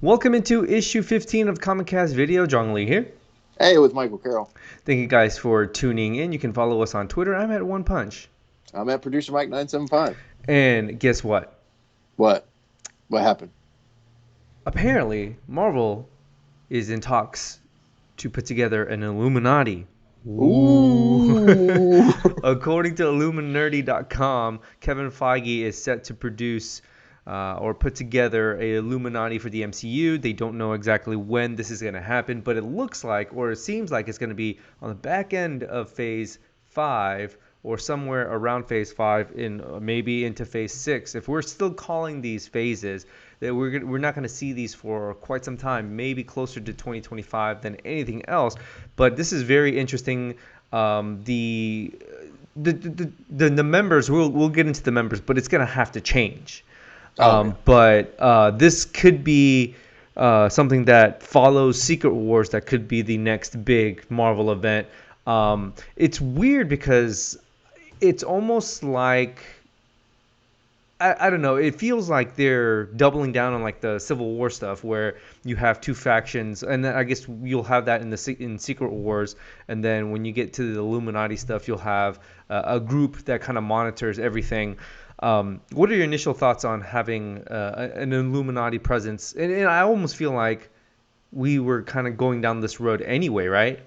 Welcome into issue 15 of Comic Cast Video. Jong Lee here. Hey, with Michael Carroll. Thank you guys for tuning in. You can follow us on Twitter. I'm at One Punch. I'm at producer Mike 975. And guess what? What? What happened? Apparently, Marvel is in talks to put together an Illuminati. Ooh. According to Illuminerdi.com, Kevin Feige is set to produce or put together a Illuminati for the MCU. They don't know exactly when this is going to happen, but it looks like, or it seems like, it's going to be on the back end of Phase 5 or somewhere around Phase 5, in maybe into Phase 6. If we're still calling these phases, that we're not going to see these for quite some time, maybe closer to 2025 than anything else. But this is very interesting. The members, we'll get into the members, but it's going to have to change. Yeah. But this could be something that follows Secret Wars. That could be the next big Marvel event. It's weird because it's almost like, I don't know. It feels like they're doubling down on like the Civil War stuff, where you have two factions, and then I guess you'll have that in Secret Wars, and then when you get to the Illuminati stuff, you'll have a group that kind of monitors everything. What are your initial thoughts on having an Illuminati presence? And I almost feel like we were kind of going down this road anyway, right?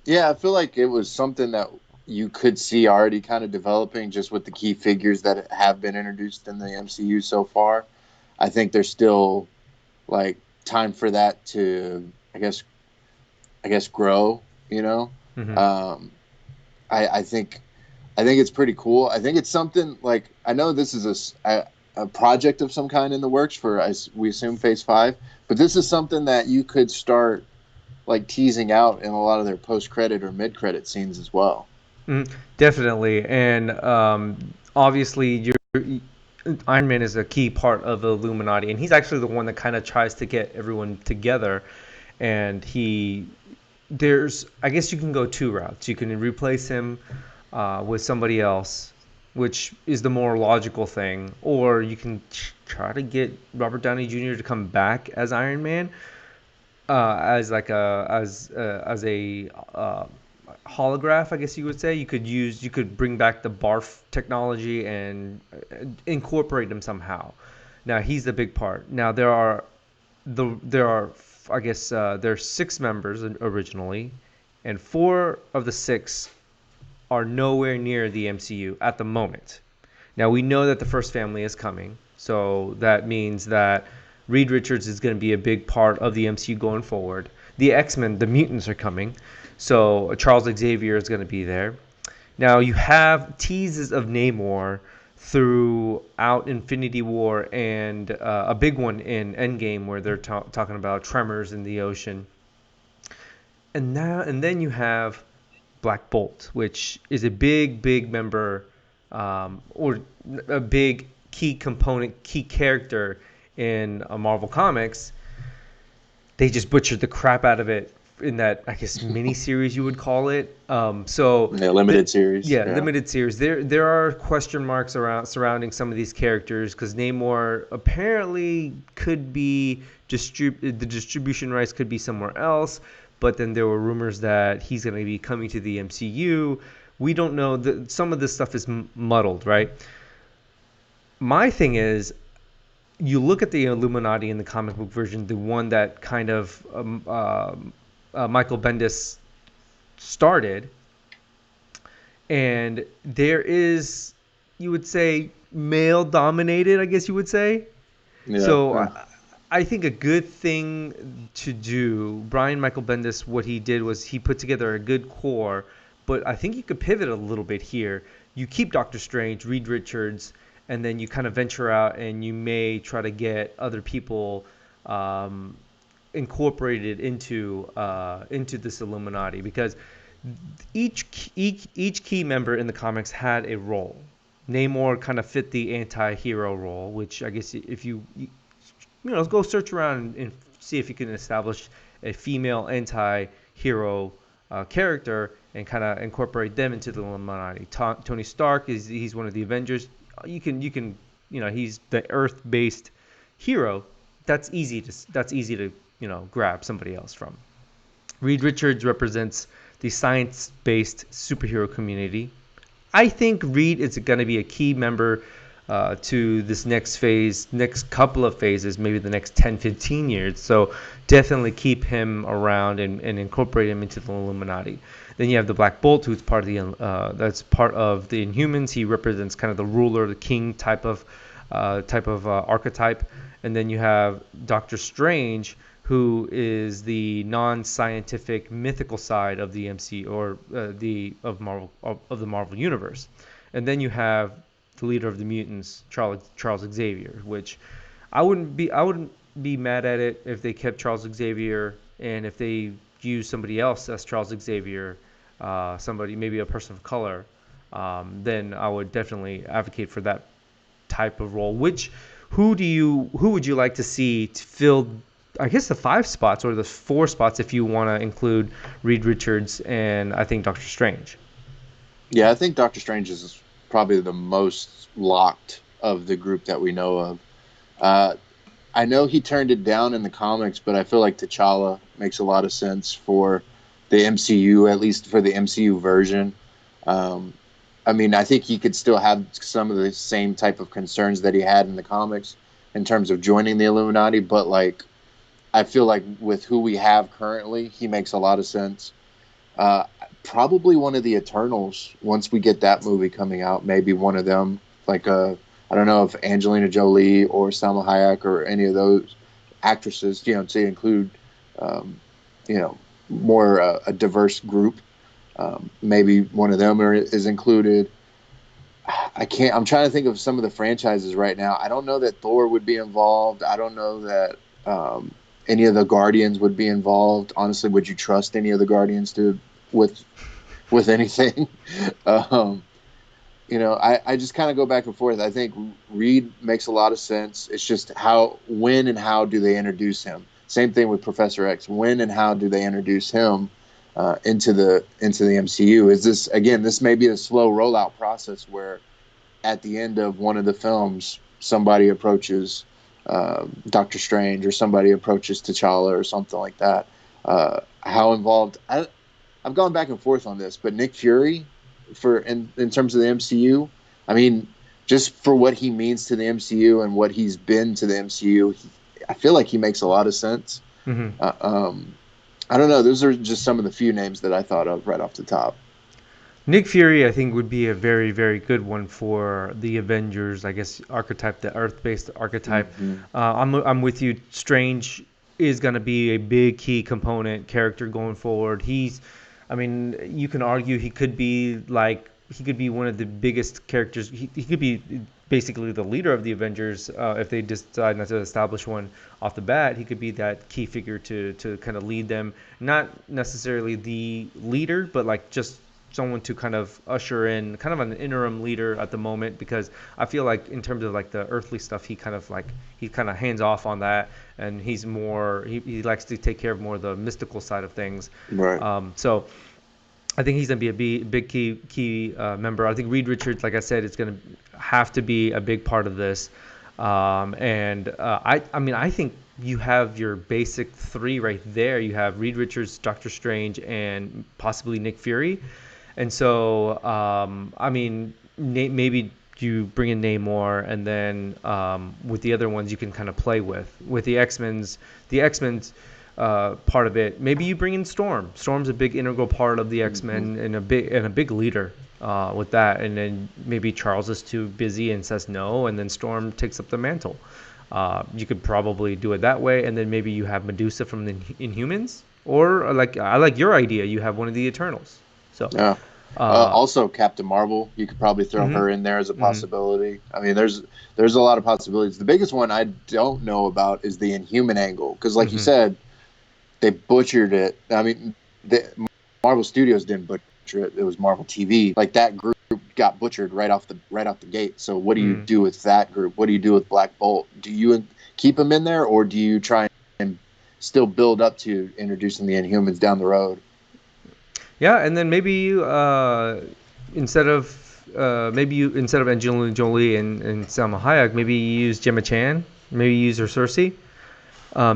Yeah, I feel like it was something that you could see already kind of developing just with the key figures that have been introduced in the MCU so far. I think there's still like time for that to, I guess grow, you know? Mm-hmm. I think it's pretty cool. I think it's something like, I know this is a project of some kind in the works for, we assume, Phase 5, but this is something that you could start like teasing out in a lot of their post-credit or mid-credit scenes as well. Definitely, and obviously, Iron Man is a key part of the Illuminati, and he's actually the one that kind of tries to get everyone together. And I guess you can go two routes. You can replace him with somebody else, which is the more logical thing, or you can try to get Robert Downey Jr. to come back as Iron Man, as a holograph, I guess you would say. You could bring back the barf technology and incorporate him somehow. Now he's the big part. Now I guess there's 6 members originally, and 4 of the 6 are nowhere near the MCU at the moment. Now we know that the first family is coming, so that means that Reed Richards is going to be a big part of the MCU going forward. The X-Men, the mutants, are coming, so Charles Xavier is going to be there. Now you have teases of Namor throughout Infinity War, and a big one in Endgame where they're talking about tremors in the ocean. And then you have Black Bolt, which is a big member, or a big key component, key character in Marvel Comics. They just butchered the crap out of it in that, I guess, mini series you would call it. Limited series. Yeah, limited series. There are question marks surrounding some of these characters, because Namor apparently could be the distribution rights could be somewhere else, but then there were rumors that he's going to be coming to the MCU. We don't know. Some of this stuff is muddled, right? My thing is, you look at the Illuminati in the comic book version, the one that kind of Michael Bendis started, and there is, you would say, male dominated, I guess you would say. Yeah, so yeah. I think a good thing to do, Brian Michael Bendis, what he did was he put together a good core, but I think you could pivot a little bit here. You keep Doctor Strange, Reed Richards, and then you kind of venture out and you may try to get other people incorporated into this Illuminati, because each key member in the comics had a role. Namor kind of fit the anti-hero role, which I guess if you go search around and see if you can establish a female anti-hero character and kind of incorporate them into the Illuminati. Tony Stark he's one of the Avengers. You can he's the Earth-based hero. That's easy to grab somebody else from. Reed Richards represents the science-based superhero community. I think Reed is going to be a key member to this next phase, next couple of phases, maybe the next 10, 15 years. So definitely keep him around and incorporate him into the Illuminati. Then you have the Black Bolt, who's part of that's part of the Inhumans. He represents kind of the ruler, the king type of archetype. And then you have Doctor Strange, who is the non-scientific mythical side of the MCU or of the Marvel universe. And then you have the leader of the mutants, Charles Xavier, which I wouldn't be mad at it if they kept Charles Xavier, and if they used somebody else as Charles Xavier, somebody maybe a person of color, then I would definitely advocate for that type of role. Who would you like to see to fill, I guess, the 5 spots or the 4 spots if you want to include Reed Richards and I think Doctor Strange? Yeah, I think Doctor Strange is probably the most locked of the group that we know of. I know he turned it down in the comics, but I feel like T'Challa makes a lot of sense for the MCU, at least for the MCU version. I mean, I think he could still have some of the same type of concerns that he had in the comics in terms of joining the Illuminati, but like, I feel like with who we have currently, he makes a lot of sense. Probably one of the Eternals, once we get that movie coming out, maybe one of them, like I don't know if Angelina Jolie or Salma Hayek or any of those actresses, to include, more a diverse group. Maybe one of them is included. I'm trying to think of some of the franchises right now. I don't know that Thor would be involved. I don't know that any of the Guardians would be involved. Honestly, would you trust any of the Guardians with anything? I just kind of go back and forth. I think Reed makes a lot of sense. It's just when and how do they introduce him? Same thing with Professor X. When and how do they introduce him into the MCU? Is this may be a slow rollout process where at the end of one of the films somebody approaches Doctor Strange or somebody approaches T'Challa or something like that. How involved? I've gone back and forth on this, but Nick Fury, in terms of the MCU, I mean, just for what he means to the MCU and what he's been to the MCU, I feel like he makes a lot of sense. Mm-hmm. I don't know. Those are just some of the few names that I thought of right off the top. Nick Fury, I think, would be a very, very good one for the Avengers, I guess, archetype, the Earth-based archetype. Mm-hmm. I'm with you. Strange is going to be a big key component character going forward. You can argue he could be one of the biggest characters. He could be basically the leader of the Avengers if they decide not to establish one off the bat. He could be that key figure to kind of lead them. Not necessarily the leader, but like just someone to kind of usher in, kind of an interim leader at the moment, because I feel like in terms of like the earthly stuff, he kind of hands off on that, and he's more he likes to take care of more of the mystical side of things. Right. So I think he's going to be a big key member. I think Reed Richards, like I said, is going to have to be a big part of this. I think you have your basic 3 right there. You have Reed Richards, Doctor Strange, and possibly Nick Fury. And so, maybe you bring in Namor, and then with the other ones you can kind of play with the X-Men's part of it. Maybe you bring in Storm. Storm's a big integral part of the X-Men, and a big leader with that. And then maybe Charles is too busy and says no, and then Storm takes up the mantle. You could probably do it that way, and then maybe you have Medusa from the Inhumans, or I like your idea. You have one of the Eternals. So yeah. Also, Captain Marvel, you could probably throw her in there as a possibility. I mean, there's a lot of possibilities. The biggest one I don't know about is the Inhuman angle, because like you said, they butchered it. I mean, Marvel Studios didn't butcher it. It was Marvel TV. Like, that group got butchered right off the gate. So what do you do with that group? What do you do with Black Bolt? Do you keep him in there, or do you try and still build up to introducing the Inhumans down the road. Yeah, and then maybe you instead of instead of Angelina Jolie and Salma Hayek, maybe you use Gemma Chan, maybe you use her Cersei.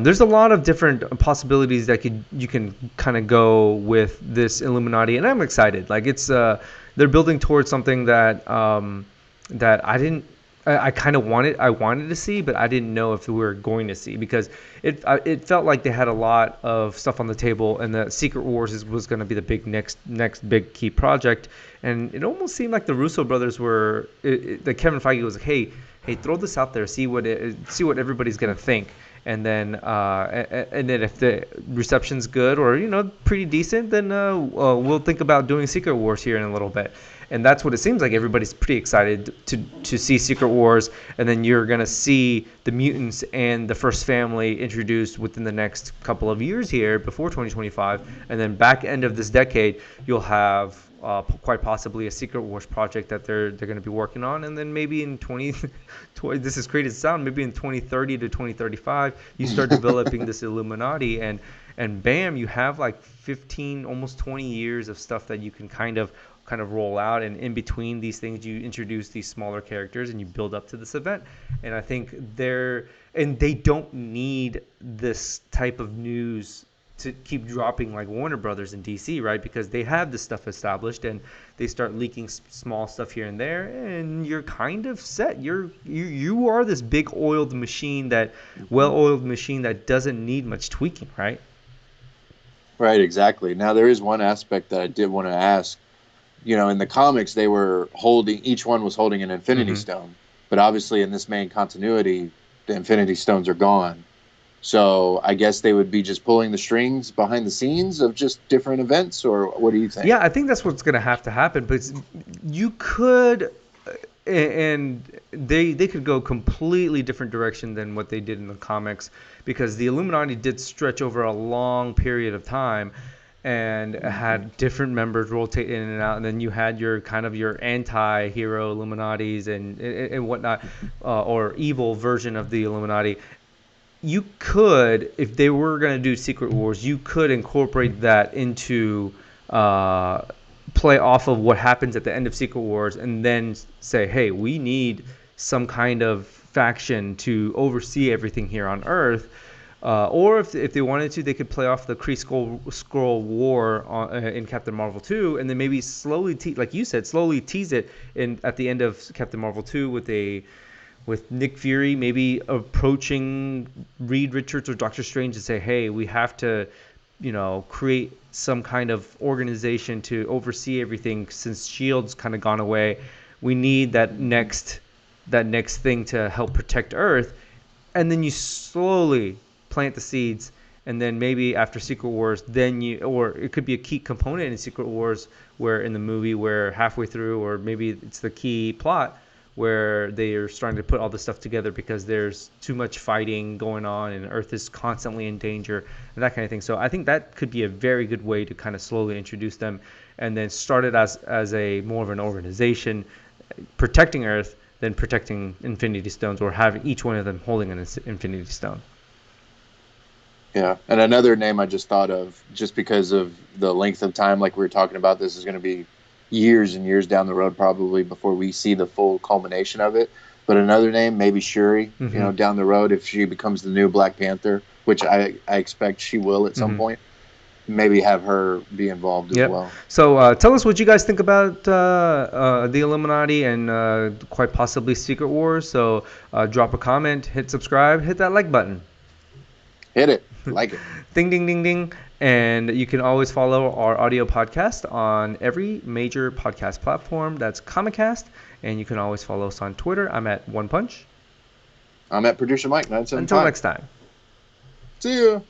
There's a lot of different possibilities that you can kind of go with this Illuminati, and I'm excited. Like it's they're building towards something that that I didn't. I kind of wanted to see, but I didn't know if we were going to see because it felt like they had a lot of stuff on the table, and the Secret Wars was going to be the big next big key project, and it almost seemed like the Russo brothers were. That Kevin Feige was like, hey, throw this out there, see what everybody's going to think. And then if the reception's good or pretty decent, then we'll think about doing Secret Wars here in a little bit. And that's what it seems like. Everybody's pretty excited to see Secret Wars, and then you're gonna see the mutants and the First Family introduced within the next couple of years here before 2025, and then back end of this decade you'll have quite possibly a Secret Wars project that they're going to be working on, and then maybe in 20 this is crazy to sound, maybe in 2030 to 2035 you start developing this Illuminati, and bam, you have like 15 almost 20 years of stuff that you can kind of roll out, and in between these things you introduce these smaller characters and you build up to this event. And I think they don't need this type of news to keep dropping like Warner Brothers and DC, right? Because they have this stuff established, and they start leaking small stuff here and there, and you're kind of set. You are this big oiled machine, well-oiled machine that doesn't need much tweaking, right? Right, exactly. Now there is one aspect that I did want to ask. In the comics, they were each one was holding an Infinity Stone, but obviously in this main continuity, the Infinity Stones are gone. So I guess they would be just pulling the strings behind the scenes of just different events, or what do you think? Yeah, I think that's what's going to have to happen. But you could, and they could go completely different direction than what they did in the comics, because the Illuminati did stretch over a long period of time, and had different members rotate in and out, and then you had your kind of your anti-hero Illuminatis and whatnot, or evil version of the Illuminati. You could, if they were going to do Secret Wars, you could incorporate that into play off of what happens at the end of Secret Wars, and then say, hey, we need some kind of faction to oversee everything here on Earth. Or if they wanted to, they could play off the Kree Skrull War in Captain Marvel 2, and then maybe slowly, like you said, slowly tease it at the end of Captain Marvel 2 with Nick Fury maybe approaching Reed Richards or Doctor Strange and say, hey, we have to, create some kind of organization to oversee everything since S.H.I.E.L.D's kind of gone away. We need that next thing to help protect Earth. And then you slowly plant the seeds, and then maybe after Secret Wars, or it could be a key component in Secret Wars, where in the movie, where halfway through, or maybe it's the key plot, where they are starting to put all this stuff together because there's too much fighting going on and Earth is constantly in danger and that kind of thing. So I think that could be a very good way to kind of slowly introduce them, and then start it as a more of an organization protecting Earth than protecting Infinity Stones, or having each one of them holding an Infinity Stone. Yeah, and another name I just thought of, just because of the length of time, like we were talking about, this is going to be years and years down the road probably before we see the full culmination of it. But another name, maybe Shuri, down the road, if she becomes the new Black Panther, which I expect she will at some point, maybe have her be involved as well. So tell us what you guys think about the Illuminati and quite possibly Secret Wars. So drop a comment, hit subscribe, hit that like button. Hit it. Like it. Ding, ding, ding, ding. And you can always follow our audio podcast on every major podcast platform. That's Comicast. And you can always follow us on Twitter. I'm at One Punch. I'm at Producer Mike 975. Until next time. See you.